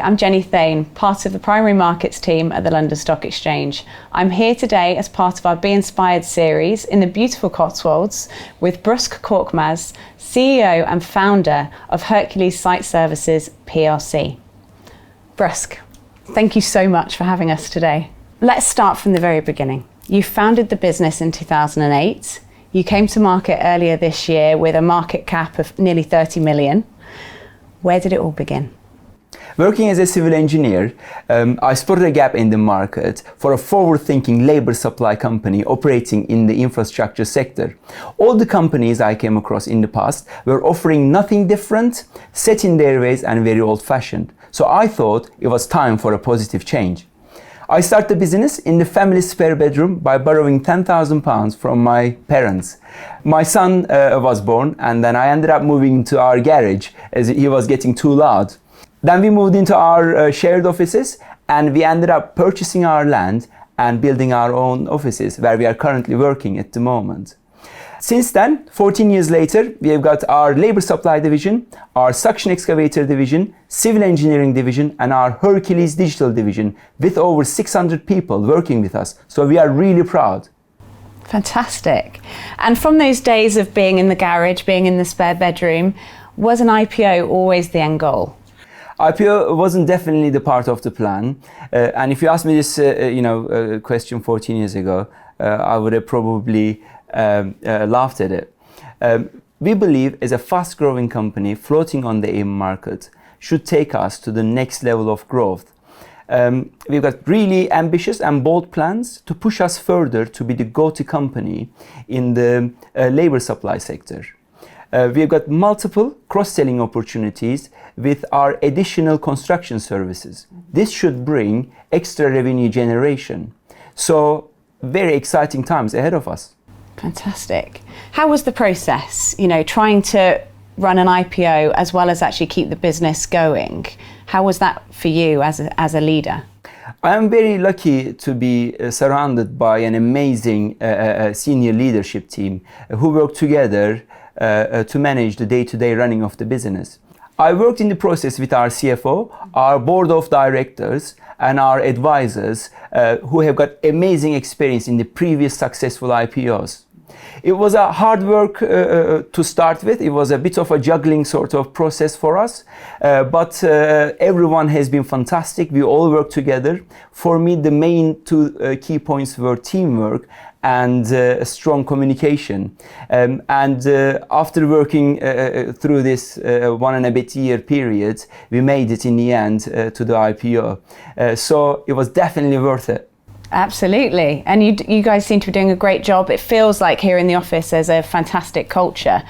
I'm Jenny Thain, part of the primary markets team at the London Stock Exchange. I'm here today as part of our Be Inspired series in the beautiful Cotswolds with Brusk Korkmaz, CEO and founder of Hercules Site Services PLC. Brusk, thank you so much for having us today. Let's start from the very beginning. You founded the business in 2008. You came to market earlier this year with a market cap of nearly 30 million. Where did it all begin? Working as a civil engineer, I spotted a gap in the market for a forward-thinking labor supply company operating in the infrastructure sector. All the companies I came across in the past were offering nothing different, set in their ways and very old-fashioned. So I thought it was time for a positive change. I started the business in the family spare bedroom by borrowing £10,000 from my parents. My son was born, and then I ended up moving to our garage as he was getting too loud. Then we moved into our shared offices, and we ended up purchasing our land and building our own offices where we are currently working at the moment. Since then, 14 years later, we have got our labor supply division, our suction excavator division, civil engineering division, and our Hercules digital division with over 600 people working with us. So we are really proud. Fantastic. And from those days of being in the garage, being in the spare bedroom, was an IPO always the end goal? IPO wasn't definitely the part of the plan. And if you asked me this question 14 years ago, I would have probably laughed at it. We believe as a fast-growing company floating on the AIM market should take us to the next level of growth. We've got really ambitious and bold plans to push us further to be the go-to company in the labor supply sector. We've got multiple cross-selling opportunities with our additional construction services. This should bring extra revenue generation. So very exciting times ahead of us. Fantastic. How was the process, trying to run an IPO as well as actually keep the business going? How was that for you as a leader? I am very lucky to be surrounded by an amazing senior leadership team who work together to manage the day-to-day running of the business. I worked in the process with our CFO, our board of directors, and our advisors who have got amazing experience in the previous successful IPOs. It was a hard work to start with. It was a bit of a juggling sort of process for us, but everyone has been fantastic. We all work together. For me, the main two key points were teamwork and strong communication. After working through this 1.5 year period, we made it in the end to the IPO. So it was definitely worth it. Absolutely. And you guys seem to be doing a great job. It feels like here in the office there's a fantastic culture,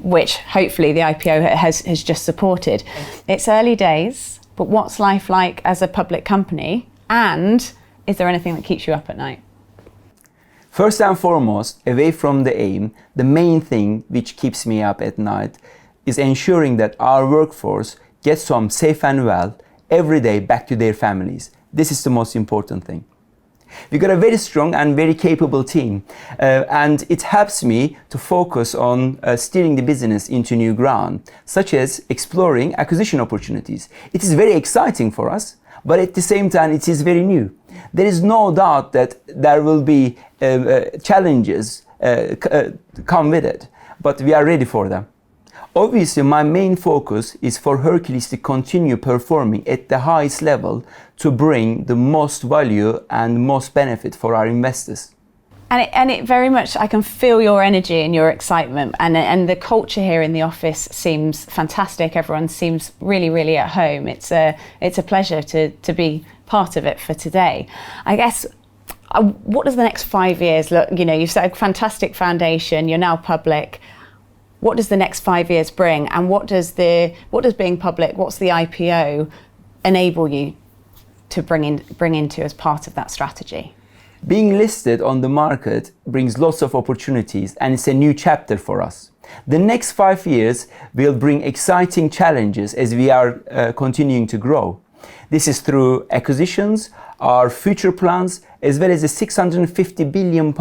which hopefully the IPO has just supported. It's early days, but what's life like as a public company? And is there anything that keeps you up at night? First and foremost, away from the aim, the main thing which keeps me up at night is ensuring that our workforce gets home safe and well every day back to their families. This is the most important thing. We've got a very strong and very capable team, and it helps me to focus on steering the business into new ground, such as exploring acquisition opportunities. It is very exciting for us, but at the same time it is very new. There is no doubt that there will be challenges come with it, but we are ready for them. Obviously, my main focus is for Hercules to continue performing at the highest level to bring the most value and most benefit for our investors. And it very much, I can feel your energy and your excitement, and the culture here in the office seems fantastic. Everyone seems really, really at home. It's a pleasure to be part of it for today. I guess, what does the next 5 years look? You've set a fantastic foundation. You're now public. What does the next 5 years bring, and what does being public, what's the IPO enable you to bring into as part of that strategy? Being listed on the market brings lots of opportunities, and it's a new chapter for us. The next 5 years will bring exciting challenges as we are continuing to grow. This is through acquisitions, our future plans, as well as the £650 billion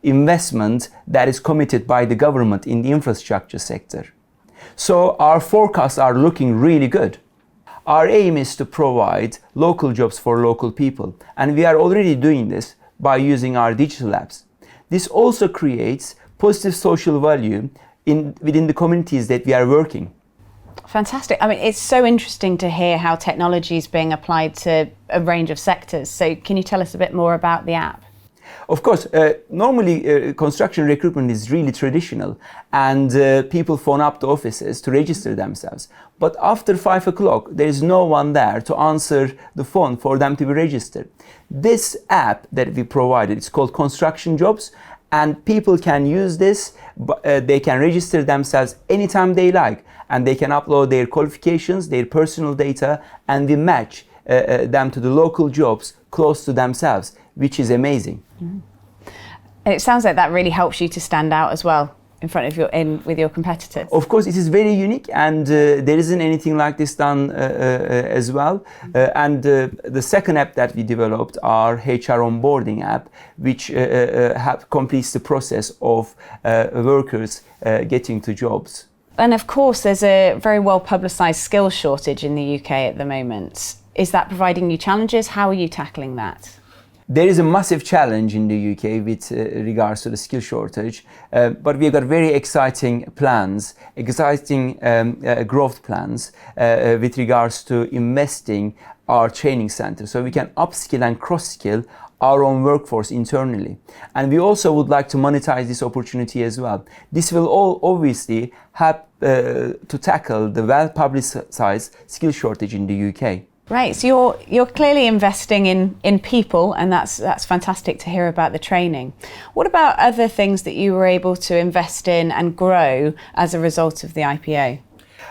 investment that is committed by the government in the infrastructure sector. So our forecasts are looking really good. Our aim is to provide local jobs for local people, and we are already doing this by using our digital apps. This also creates positive social value within the communities that we are working. Fantastic. I mean, it's so interesting to hear how technology is being applied to a range of sectors. So can you tell us a bit more about the app? Of course, normally construction recruitment is really traditional, and people phone up the offices to register themselves. But after 5 o'clock, there is no one there to answer the phone for them to be registered. This app that we provided, it's called Construction Jobs, and people can use this. They can register themselves anytime they like, and they can upload their qualifications, their personal data, and we match them to the local jobs close to themselves, which is amazing. Mm. And it sounds like that really helps you to stand out as well with your competitors. Of course, it is very unique, and there isn't anything like this done as well. And the second app that we developed, our HR onboarding app, which completes the process of workers getting to jobs. And of course, there's a very well publicised skills shortage in the UK at the moment. Is that providing you challenges? How are you tackling that? There is a massive challenge in the UK with regards to the skill shortage, but we've got very exciting plans, growth plans with regards to investing our training center, so we can upskill and cross-skill our own workforce internally. And we also would like to monetize this opportunity as well. This will all obviously help to tackle the well-publicized skill shortage in the UK. Right, so you're clearly investing in people, and that's fantastic to hear about the training. What about other things that you were able to invest in and grow as a result of the IPO?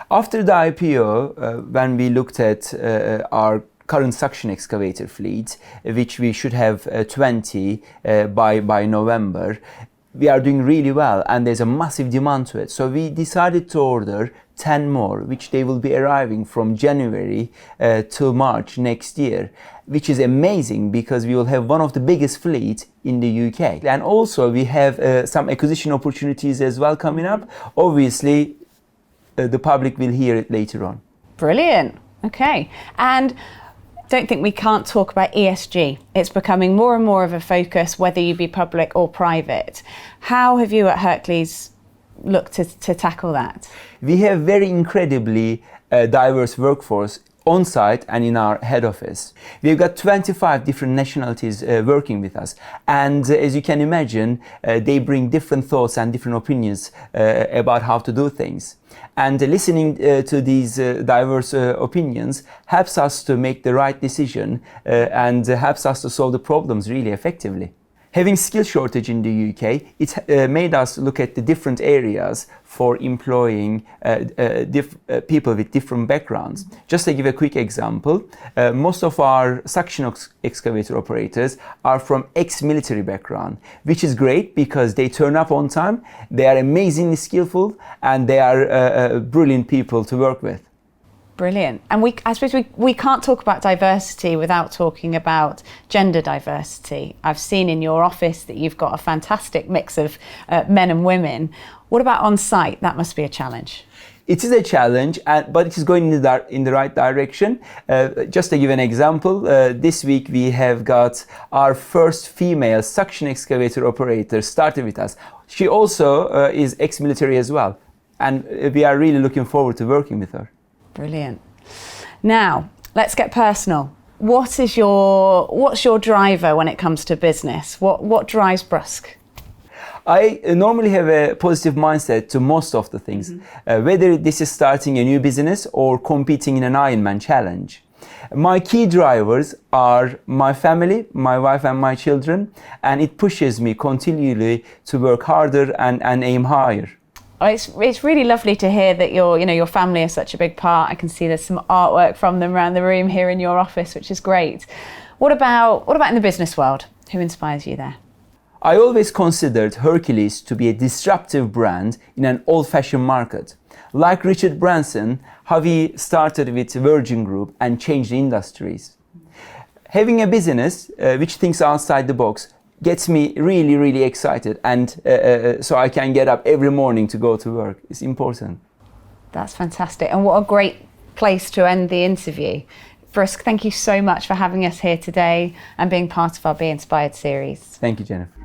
After the IPO, when we looked at our current suction excavator fleet, which we should have 20 by November, we are doing really well, and there's a massive demand to it. So we decided to order 10 more, which they will be arriving from January to March next year, which is amazing because we will have one of the biggest fleets in the UK. And also we have some acquisition opportunities as well coming up. Obviously, the public will hear it later on. Brilliant. Okay. And don't think we can't talk about ESG. It's becoming more and more of a focus, whether you be public or private. How have you at Hercules looked to tackle that? We have very incredibly diverse workforce on site and in our head office. We've got 25 different nationalities working with us, and as you can imagine, they bring different thoughts and different opinions about how to do things. And listening to these diverse opinions helps us to make the right decision and helps us to solve the problems really effectively. Having skill shortage in the UK, it made us look at the different areas for employing people with different backgrounds. Just to give a quick example, most of our suction excavator operators are from ex-military background, which is great because they turn up on time, they are amazingly skillful, and they are brilliant people to work with. Brilliant. And I suppose we can't talk about diversity without talking about gender diversity. I've seen in your office that you've got a fantastic mix of men and women. What about on site? That must be a challenge. It is a challenge, but it is going in the right direction. Just to give an example, this week we have got our first female suction excavator operator started with us. She also is ex-military as well, and we are really looking forward to working with her. Brilliant. Now, let's get personal. What's your driver when it comes to business? What drives Brusk? I normally have a positive mindset to most of the things, whether this is starting a new business or competing in an Ironman challenge. My key drivers are my family, my wife and my children, and it pushes me continually to work harder and aim higher. It's really lovely to hear that your family is such a big part. I can see there's some artwork from them around the room here in your office, which is great. What about in the business world? Who inspires you there? I always considered Hercules to be a disruptive brand in an old-fashioned market. Like Richard Branson, how he started with Virgin Group and changed the industries. Having a business which thinks outside the box gets me really, really excited, and so I can get up every morning to go to work. It's important. That's fantastic. And what a great place to end the interview. Brusk, thank you so much for having us here today and being part of our Be Inspired series. Thank you, Jennifer.